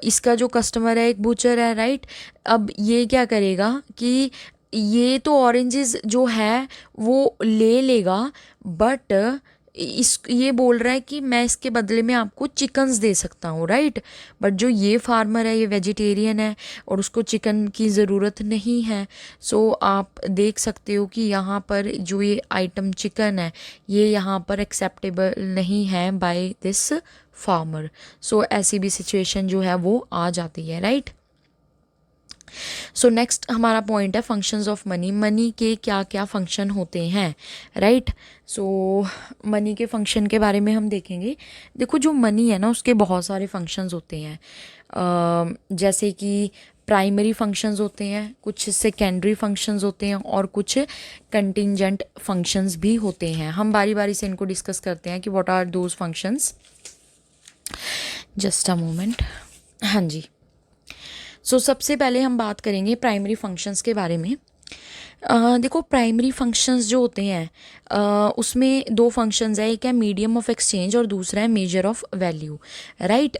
इसका जो कस्टमर है एक बूचर है, राइट। अब ये क्या करेगा कि ये तो ऑरेंजेस जो है वो ले लेगा, बट इस ये बोल रहा है कि मैं इसके बदले में आपको चिकन्स दे सकता हूँ, राइट। बट जो ये फार्मर है ये वेजिटेरियन है और उसको चिकन की ज़रूरत नहीं है। सो आप देख सकते हो कि यहाँ पर जो ये आइटम चिकन है ये यहाँ पर एक्सेप्टेबल नहीं है बाय दिस फार्मर। सो ऐसी भी सिचुएशन जो है वो आ जाती है, राइट। सो नेक्स्ट हमारा पॉइंट है फंक्शंस ऑफ मनी। मनी के क्या क्या फंक्शन होते हैं, राइट। सो मनी के फंक्शन के बारे में हम देखेंगे। देखो जो मनी है ना उसके बहुत सारे फंक्शंस होते हैं। जैसे कि प्राइमरी फंक्शंस होते हैं, कुछ सेकेंडरी फंक्शंस होते हैं और कुछ कंटिंजेंट फंक्शंस भी होते हैं। हम बारी बारी से इनको डिस्कस करते हैं कि what are those functions. Just a moment. हाँ जी। सबसे पहले हम बात करेंगे प्राइमरी फंक्शंस के बारे में। देखो प्राइमरी फंक्शंस जो होते हैं उसमें दो फंक्शंस है, एक है मीडियम ऑफ एक्सचेंज और दूसरा है मेजर ऑफ वैल्यू, राइट।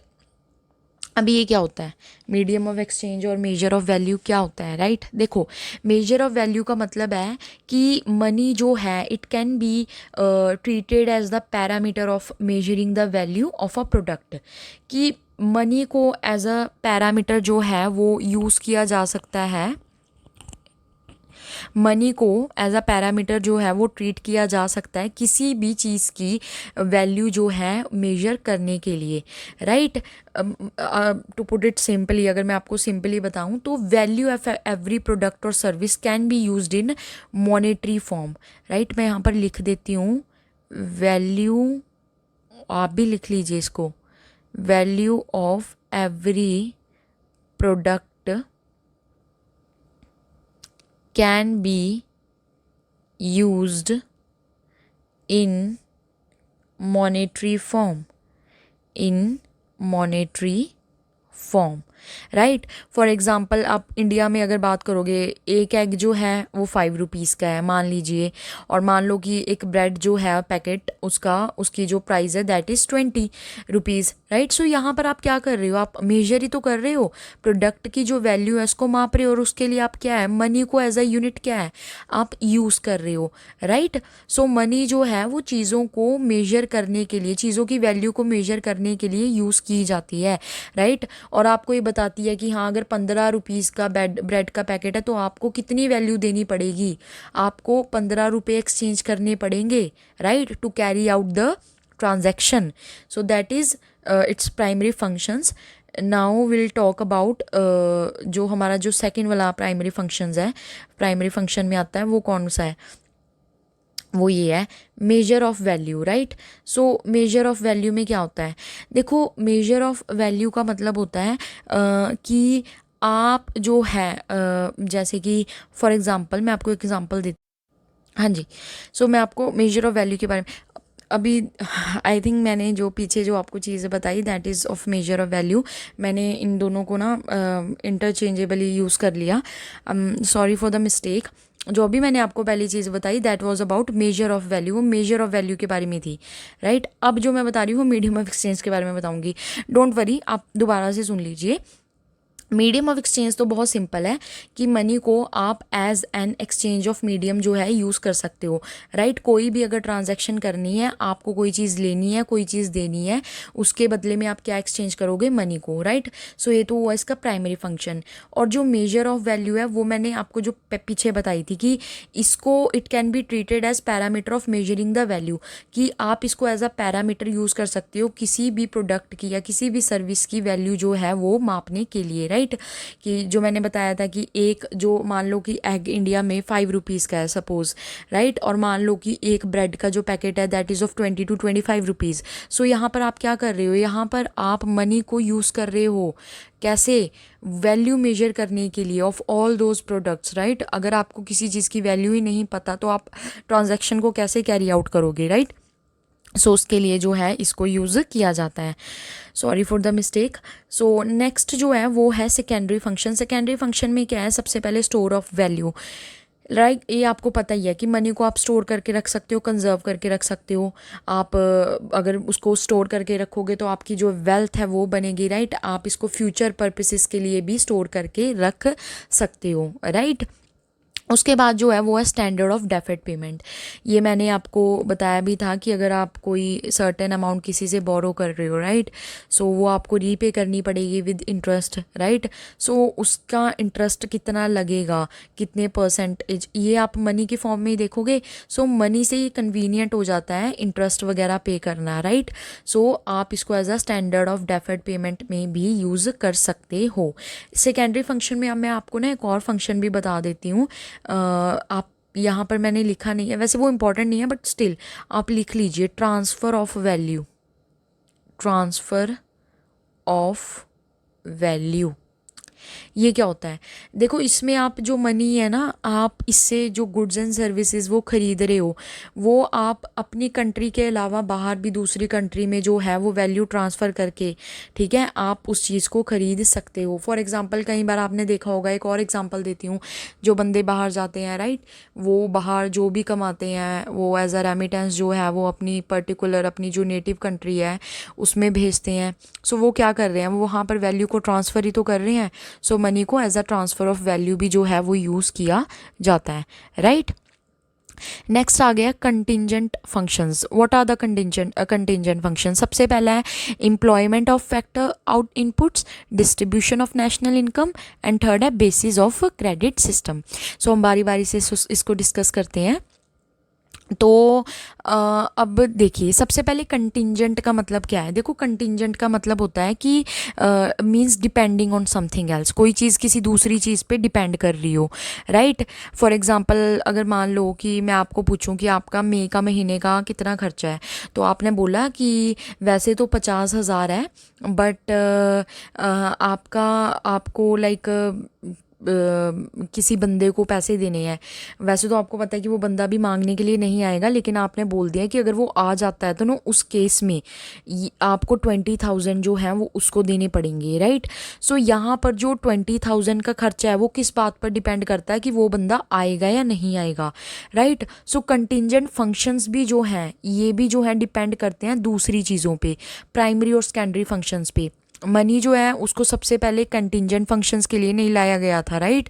अभी ये क्या होता है, मीडियम ऑफ एक्सचेंज और मेजर ऑफ वैल्यू क्या होता है, राइट। देखो मेजर ऑफ वैल्यू का मतलब है कि मनी जो है it can be treated as the parameter of measuring the value of a product. कि मनी को एज अ पैरामीटर जो है वो यूज़ किया जा सकता है, मनी को एज अ पैरामीटर जो है वो ट्रीट किया जा सकता है किसी भी चीज़ की वैल्यू जो है मेजर करने के लिए, right. To put it simply, अगर मैं आपको सिंपली बताऊं तो वैल्यू ऑफ एवरी प्रोडक्ट और service can be used in monetary form, right. मैं यहाँ पर लिख देती हूँ वैल्यू, आप भी लिख लीजिए इसको, value of every product can be used in monetary form, in monetary form, right. For example आप इंडिया में अगर बात करोगे, एक एग जो है वो 5 रुपीज़ का है मान लीजिए, और मान लो कि एक ब्रेड जो है पैकेट उसकी जो प्राइस है that is 20 rupees, right. So यहाँ पर आप क्या कर रहे हो, आप मेजर ही तो कर रहे हो, प्रोडक्ट की जो वैल्यू है उसको माप रहे हो, और उसके लिए आप क्या है, मनी को एज अ यूनिट क्या है आप यूज़ कर रहे हो, राइट। सो मनी जो है वो चीज़ों को मेजर करने के लिए, चीज़ों की वैल्यू को मेजर करने के लिए यूज़ की जाती है, राइट। और आपको ये बताती है कि हाँ अगर 15 रुपीज़ का ब्रेड का पैकेट है तो आपको कितनी वैल्यू देनी पड़ेगी, आपको 15 रुपये एक्सचेंज करने पड़ेंगे, right, to carry out the transaction. So that is its primary functions. Now will talk about जो हमारा जो सेकेंड वाला प्राइमरी फंक्शंस है, प्राइमरी फंक्शन में आता है वो कौन सा है, वो ये है measure of value, right. So measure of value में क्या होता है, देखो मेजर ऑफ वैल्यू का मतलब होता है कि आप जो है जैसे कि फॉर एग्ज़ाम्पल मैं आपको एक एग्ज़ाम्पल देती, हाँ जी। मैं आपको मेजर ऑफ वैल्यू के बारे में अभी आई थिंक मैंने जो पीछे जो आपको चीज़ें बताई that is of measure of value, मैंने इन दोनों को ना इंटरचेंजेबली यूज़ कर लिया, सॉरी फॉर द मिस्टेक। जो अभी मैंने आपको पहली चीज़ बताई that was about measure of value, वो मेजर ऑफ वैल्यू के बारे में थी, राइट। अब जो मैं बता रही हूँ वो मीडियम ऑफ एक्सचेंज के बारे में बताऊँगी, डोंट वरी, आप दोबारा से सुन लीजिए। मीडियम ऑफ एक्सचेंज तो बहुत सिंपल है कि मनी को आप as an exchange of medium जो है यूज़ कर सकते हो, राइट। कोई भी अगर ट्रांजैक्शन करनी है, आपको कोई चीज़ लेनी है, कोई चीज़ देनी है, उसके बदले में आप क्या एक्सचेंज करोगे, मनी को, राइट। ये तो हुआ इसका प्राइमरी फंक्शन। और जो मेजर ऑफ वैल्यू है वो मैंने आपको जो पीछे बताई थी कि इसको it can be treated as parameter of measuring the value, कि आप इसको एज अ पैरामीटर यूज़ कर सकते हो किसी भी प्रोडक्ट की या किसी भी सर्विस की वैल्यू जो है वो मापने के लिए, राइट। कि जो मैंने बताया था कि एक जो मान लो कि एग इंडिया में 5 रुपीज़ का है सपोज, राइट, और मान लो कि एक ब्रेड का जो पैकेट है that is of 20 to 25 rupees. यहाँ पर आप क्या कर रहे हो, यहाँ पर आप मनी को यूज़ कर रहे हो कैसे, वैल्यू मेजर करने के लिए of all those products, right. अगर आपको किसी चीज़ की वैल्यू ही नहीं पता तो आप ट्रांजैक्शन को कैसे कैरी आउट करोगे, राइट। उसके लिए जो है इसको यूज़ किया जाता है, sorry for the mistake. Next जो है वो है सेकेंडरी फंक्शन। सेकेंडरी फंक्शन में क्या है, सबसे पहले स्टोर ऑफ वैल्यू, राइट। ये आपको पता ही है कि मनी को आप स्टोर करके रख सकते हो, कंजर्व करके रख सकते हो। आप अगर उसको स्टोर करके रखोगे तो आपकी जो वेल्थ है वो बनेगी, राइट। आप इसको फ्यूचर पर्पसेस के लिए भी स्टोर करके रख सकते हो, राइट। उसके बाद जो है वो है स्टैंडर्ड ऑफ डेफर्ड पेमेंट। ये मैंने आपको बताया भी था कि अगर आप कोई सर्टेन अमाउंट किसी से बोरो कर रहे हो, राइट, सो वो आपको रीपे करनी पड़ेगी विद इंटरेस्ट, राइट। सो उसका इंटरेस्ट कितना लगेगा, कितने परसेंटेज, ये आप मनी के फॉर्म में ही देखोगे। सो मनी से ही कन्वीनियंट हो जाता है इंटरेस्ट वगैरह पे करना, राइट। सो आप इसको as a standard of deferred payment में भी यूज़ कर सकते हो। सेकेंडरी फंक्शन में अब मैं आपको ना एक और फंक्शन भी बता देती हूँ। आप यहाँ पर मैंने लिखा नहीं है, वैसे वो इम्पोर्टेंट नहीं है, बट स्टिल आप लिख लीजिए, transfer of value, transfer of value. ये क्या होता है? देखो, इसमें आप जो मनी है ना, आप इससे जो गुड्स एंड सर्विसेज वो ख़रीद रहे हो, वो आप अपनी कंट्री के अलावा बाहर भी दूसरी कंट्री में जो है वो वैल्यू ट्रांसफ़र करके, ठीक है, आप उस चीज़ को ख़रीद सकते हो। फॉर एग्ज़ाम्पल कई बार आपने देखा होगा, एक और एग्ज़ाम्पल देती हूँ, जो बंदे बाहर जाते हैं, राइट, वो बाहर जो भी कमाते हैं वो एज अ रेमिटेंस जो है वो अपनी पर्टिकुलर अपनी जो नेटिव कंट्री है उसमें भेजते हैं। सो वो क्या कर रहे हैं, वो वहाँ पर वैल्यू को ट्रांसफ़र ही तो कर रहे हैं। सो मनी को as a transfer of value भी जो है वो यूज़ किया जाता है, राइट। नेक्स्ट आ गया contingent functions. What are the contingent function? सबसे पहला है employment of factor out inputs, distribution of national income, and third है basis of credit system. So हम बारी बारी से इसको डिस्कस करते हैं। तो अब देखिए, सबसे पहले कंटिंजेंट का मतलब क्या है? देखो, कंटिंजेंट का मतलब होता है कि means depending on something else, कोई चीज़ किसी दूसरी चीज़ पे डिपेंड कर रही हो, राइट। फॉर एग्जांपल अगर मान लो कि मैं आपको पूछूं कि आपका मई का महीने का कितना खर्चा है, तो आपने बोला कि वैसे तो 50,000 है, बट आपका आपको लाइक किसी बंदे को पैसे देने हैं। वैसे तो आपको पता है कि वो बंदा भी मांगने के लिए नहीं आएगा, लेकिन आपने बोल दिया कि अगर वो आ जाता है तो ना उस केस में आपको 20,000 जो है वो उसको देने पड़ेंगे, राइट। सो यहाँ पर जो 20,000 का खर्चा है वो किस बात पर डिपेंड करता है कि वो बंदा आएगा या नहीं आएगा, राइट। सो कंटिंजेंट फंक्शंस भी जो हैं ये भी जो है डिपेंड करते हैं दूसरी चीज़ों पे, प्राइमरी और सेकेंडरी फंक्शंस पे। मनी जो है उसको सबसे पहले कंटिंजेंट फंक्शंस के लिए नहीं लाया गया था, राइट,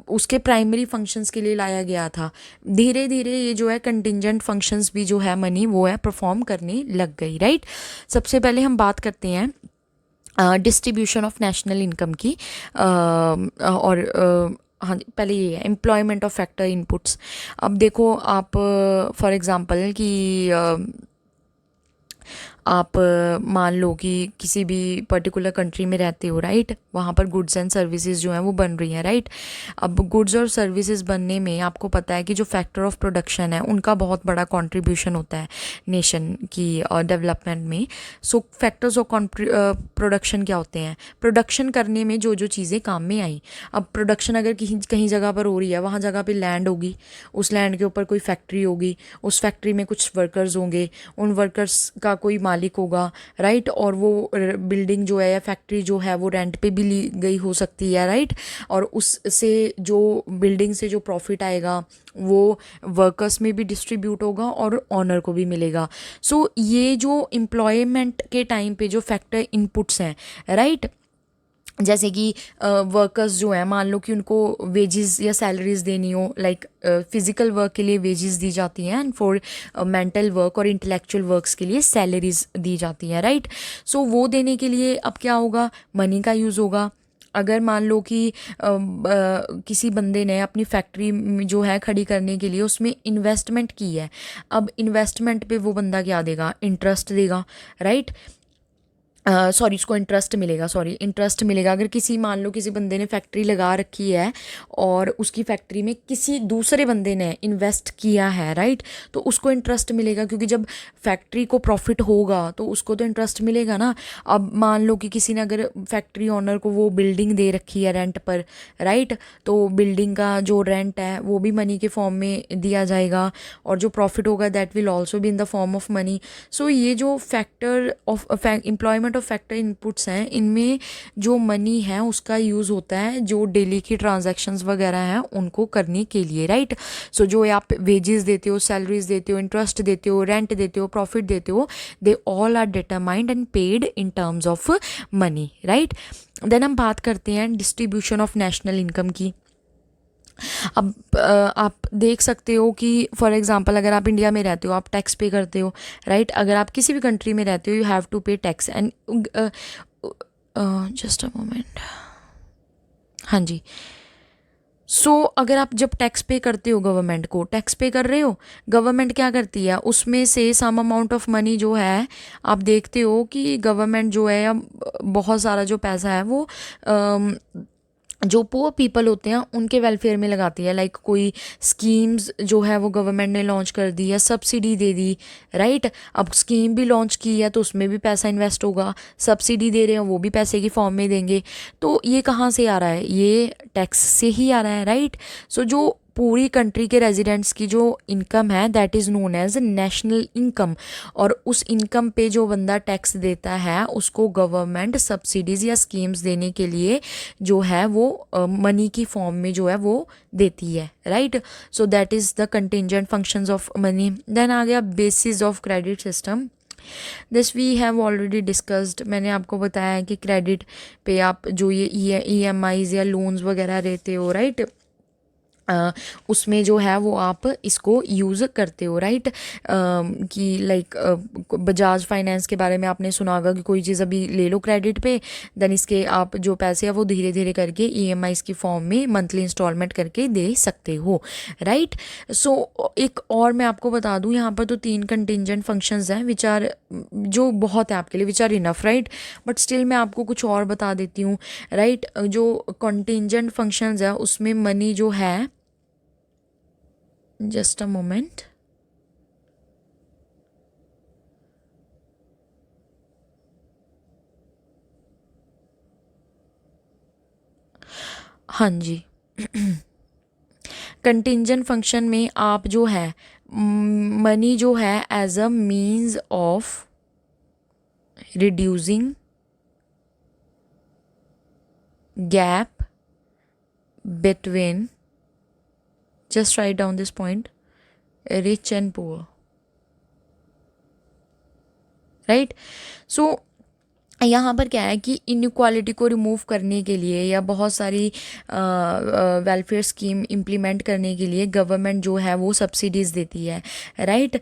उसके प्राइमरी फंक्शंस के लिए लाया गया था। धीरे धीरे ये जो है कंटिंजेंट फंक्शंस भी जो है मनी वो है परफॉर्म करने लग गई, राइट। सबसे पहले हम बात करते हैं डिस्ट्रीब्यूशन ऑफ नेशनल इनकम की, और हाँ जी, पहले ये है एम्प्लॉयमेंट ऑफ फैक्टर इनपुट्स। अब देखो आप फॉर एग्ज़ाम्पल कि आप मान लो कि किसी भी पर्टिकुलर कंट्री में रहते हो, राइट, वहाँ पर गुड्स एंड सर्विसेज जो हैं वो बन रही हैं, राइट। अब गुड्स और सर्विसेज बनने में आपको पता है कि जो फैक्टर ऑफ प्रोडक्शन है उनका बहुत बड़ा कंट्रीब्यूशन होता है नेशन की डेवलपमेंट में। सो फैक्टर्स ऑफ प्रोडक्शन क्या होते हैं? प्रोडक्शन करने में जो जो चीज़ें काम में आई। अब प्रोडक्शन अगर कहीं जगह पर हो रही है, वहाँ जगह पर लैंड होगी, उस लैंड के ऊपर कोई फैक्ट्री होगी, उस फैक्ट्री में कुछ वर्कर्स होंगे, उन वर्कर्स का कोई मालिक होगा, राइट, और वो बिल्डिंग जो है या फैक्ट्री जो है वो रेंट पे भी ली गई हो सकती है, राइट, और उससे जो बिल्डिंग से जो प्रॉफिट आएगा वो वर्कर्स में भी डिस्ट्रीब्यूट होगा और ऑनर को भी मिलेगा। सो ये जो एम्प्लॉयमेंट के टाइम पे जो फैक्टर इनपुट्स हैं, राइट, जैसे कि वर्कर्स जो हैं, मान लो कि उनको वेजेस या सैलरीज देनी हो, लाइक फिजिकल वर्क के लिए वेजेस दी जाती हैं, एंड फॉर मेंटल वर्क और इंटेलेक्चुअल वर्क्स के लिए सैलरीज दी जाती हैं, राइट। सो वो देने के लिए अब क्या होगा? मनी का यूज़ होगा। अगर मान लो कि किसी बंदे ने अपनी फैक्ट्री जो है खड़ी करने के लिए उसमें इन्वेस्टमेंट की है, अब इन्वेस्टमेंट पे वो बंदा क्या देगा? इंटरेस्ट देगा, राइट। सॉरी, उसको इंटरेस्ट मिलेगा, इंटरेस्ट मिलेगा। अगर किसी मान लो किसी बंदे ने फैक्ट्री लगा रखी है और उसकी फैक्ट्री में किसी दूसरे बंदे ने इन्वेस्ट किया है, राइट, तो उसको इंटरेस्ट मिलेगा, क्योंकि जब फैक्ट्री को प्रॉफिट होगा तो उसको तो इंटरेस्ट मिलेगा ना। अब मान लो कि किसी ने अगर फैक्ट्री ओनर को वो बिल्डिंग दे रखी है रेंट पर, राइट, तो बिल्डिंग का जो रेंट है वो भी मनी के फॉर्म में दिया जाएगा, और जो प्रॉफिट होगा that will also be in the form of money. So ये जो factor of employment of factor inputs हैं, इनमें जो मनी है उसका यूज़ होता है जो डेली की ट्रांजैक्शंस वगैरह हैं उनको करने के लिए, राइट। सो जो आप वेजेस देते हो, सैलरीज देते हो, इंटरेस्ट देते हो, रेंट देते हो, प्रॉफिट देते हो, they all are determined and paid in terms of money, right. Then हम बात करते हैं डिस्ट्रीब्यूशन ऑफ नेशनल इनकम की। अब आप देख सकते हो कि फॉर एग्जांपल अगर आप इंडिया में रहते हो आप टैक्स पे करते हो, राइट? अगर आप किसी भी कंट्री में रहते हो यू हैव टू पे tax and just a moment, हाँ जी। अगर आप जब टैक्स पे करते हो, गवर्नमेंट को टैक्स पे कर रहे हो, गवर्नमेंट क्या करती है उसमें से सम अमाउंट ऑफ मनी जो है, आप देखते हो कि गवर्नमेंट जो है या बहुत सारा जो पैसा है वो जो पुअर पीपल होते हैं उनके वेलफेयर में लगाती है। लाइक कोई स्कीम्स जो है वो गवर्नमेंट ने लॉन्च कर दी या सब्सिडी दे दी, राइट? अब स्कीम भी लॉन्च की है तो उसमें भी पैसा इन्वेस्ट होगा, सब्सिडी दे रहे हैं वो भी पैसे की फॉर्म में देंगे। तो ये कहाँ से आ रहा है? ये टैक्स से ही आ रहा है, राइट? जो पूरी कंट्री के रेजिडेंट्स की जो इनकम है that is known as national income, और उस इनकम पे जो बंदा टैक्स देता है उसको गवर्नमेंट सब्सिडीज़ या स्कीम्स देने के लिए जो है वो मनी की फॉर्म में जो है वो देती है, right? That is the contingent functions of money. Then आ गया basis of credit system. This we have already discussed. मैंने आपको बताया है कि क्रेडिट पे आप जो ये EMIs या लोन्स वगैरह रहते हो, राइट? उसमें जो है वो आप इसको यूज़ करते हो, राइट? कि लाइक बजाज फाइनेंस के बारे में आपने सुना होगा कि कोई चीज़ अभी ले लो क्रेडिट पे, देन इसके आप जो पैसे हैं वो धीरे धीरे करके EMIs की फॉर्म में मंथली इंस्टॉलमेंट करके दे सकते हो, राइट? एक और मैं आपको बता दूं, यहाँ पर तो 3 कंटिजेंट फंक्शंस हैं विच आर, जो बहुत है आपके लिए, which are enough, right? But still मैं आपको कुछ और बता देती हूँ, राइट? जो कंटिजेंट फंक्शंस है उसमें मनी जो है, just a moment, हाँ जी। कंटिजेंट फंक्शन में आप जो है मनी जो है as a means of reducing gap between, just write down this point, rich and poor, right? यहाँ पर क्या है कि इनक्वालिटी को रिमूव करने के लिए या बहुत सारी वेलफेयर स्कीम इम्प्लीमेंट करने के लिए गवर्नमेंट जो है वो सब्सिडीज़ देती है, राइट?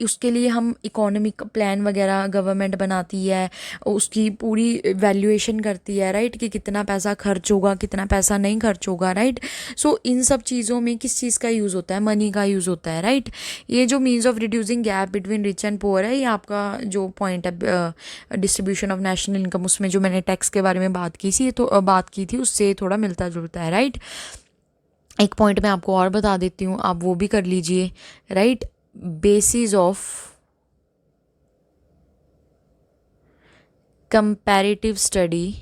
उसके लिए हम इकोनॉमिक प्लान वगैरह गवर्नमेंट बनाती है, उसकी पूरी वैल्यूएशन करती है, राइट? कि कितना पैसा खर्च होगा, कितना पैसा नहीं खर्च होगा, राइट? इन सब चीज़ों में किस चीज़ का यूज़ होता है? मनी का यूज़ होता है, राइट? ये जो means of reducing gap between rich and poor है, ये आपका जो पॉइंट है डिस्ट्रीब्यूशन ऑफ नेशनल इनकम, उसमें जो मैंने टैक्स के बारे में बात की थी उससे थोड़ा मिलता जुलता है, राइट? एक पॉइंट मैं आपको और बता देती हूँ, आप वो भी कर लीजिए, right? Basis of comparative study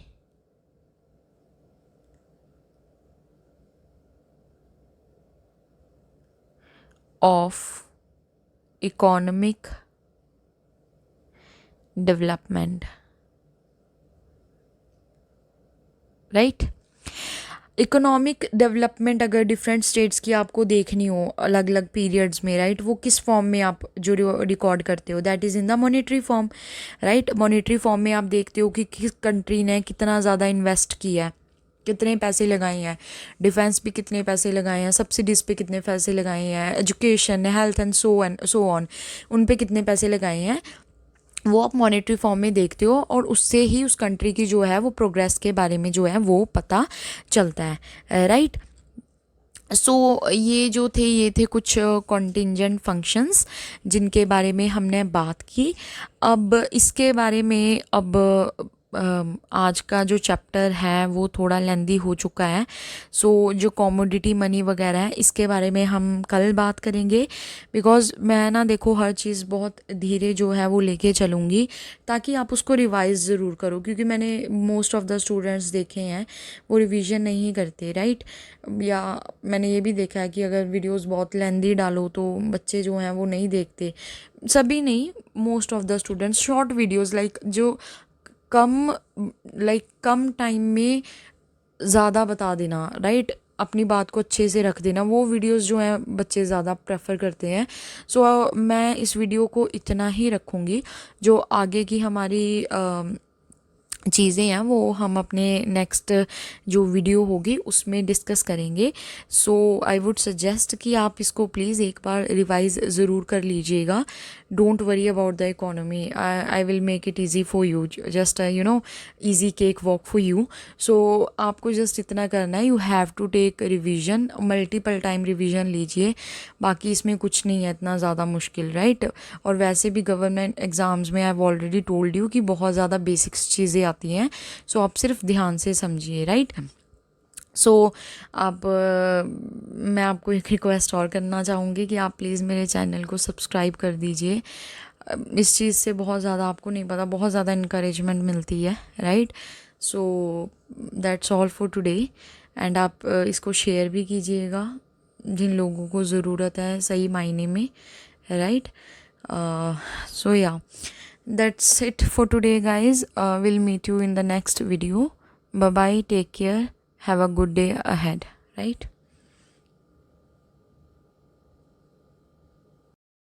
of economic development, right? Economic development अगर डिफरेंट स्टेट्स की आपको देखनी हो अलग अलग पीरियड्स में, राइट? वो किस फॉर्म में आप जो रिकॉर्ड करते हो, that is in the monetary form, right? Monetary form में आप देखते हो कि किस कंट्री ने कितना ज़्यादा इन्वेस्ट किया है, कितने पैसे लगाए हैं, डिफेंस पे कितने पैसे लगाए हैं, सब्सिडीज़ पे कितने पैसे लगाए हैं, education, health and so on, उन पे कितने पैसे लगाए हैं, वो आप मॉनेटरी फॉर्म में देखते हो, और उससे ही उस कंट्री की जो है वो प्रोग्रेस के बारे में जो है वो पता चलता है, राइट? ये थे कुछ कॉन्टिजेंट फंक्शंस जिनके बारे में हमने बात की। अब इसके बारे में आज का जो चैप्टर है वो थोड़ा लेंदी हो चुका है। जो कॉमोडिटी मनी वगैरह है इसके बारे में हम कल बात करेंगे, बिकॉज़ मैं ना देखो हर चीज़ बहुत धीरे जो है वो लेके चलूँगी ताकि आप उसको रिवाइज़ ज़रूर करो, क्योंकि मैंने मोस्ट ऑफ़ द स्टूडेंट्स देखे हैं वो रिवीजन नहीं करते, राइट? या मैंने ये भी देखा है कि अगर वीडियोस बहुत लेंदी डालो तो बच्चे जो हैं वो नहीं देखते, सभी नहीं, most of the students short videos जो कम टाइम में ज़्यादा बता देना, राइट? अपनी बात को अच्छे से रख देना, वो वीडियोस जो हैं बच्चे ज़्यादा प्रेफर करते हैं। मैं इस वीडियो को इतना ही रखूँगी। जो आगे की हमारी चीज़ें हैं वो हम अपने नेक्स्ट जो वीडियो होगी उसमें डिस्कस करेंगे। सो आई वुड सजेस्ट कि आप इसको प्लीज़ एक बार रिवाइज़ ज़रूर कर लीजिएगा। Don't worry about the economy, I will make it easy for you, just you know easy cake walk for you. So आपको जस्ट इतना करना है, you have to take revision, multiple time revision लीजिए, बाकी इसमें कुछ नहीं है इतना ज़्यादा मुश्किल, राइट। और वैसे भी गवर्नमेंट एग्ज़ाम्स में I have already told you कि बहुत ज़्यादा बेसिक्स चीज़ें आती हैं, सो आप सिर्फ ध्यान से समझिए, राइट। सो आप मैं आपको एक रिक्वेस्ट और करना चाहूँगी कि आप प्लीज़ मेरे चैनल को सब्सक्राइब कर दीजिए। इस चीज़ से बहुत ज़्यादा, आपको नहीं पता, बहुत ज़्यादा इनकरेजमेंट मिलती है, right. So that's all for today. And आप इसको शेयर भी कीजिएगा जिन लोगों को ज़रूरत है सही मायने में, राइट। सो या that's it for today, guys. We'll meet you in the next video. Bye bye, take care, have a good day ahead, right?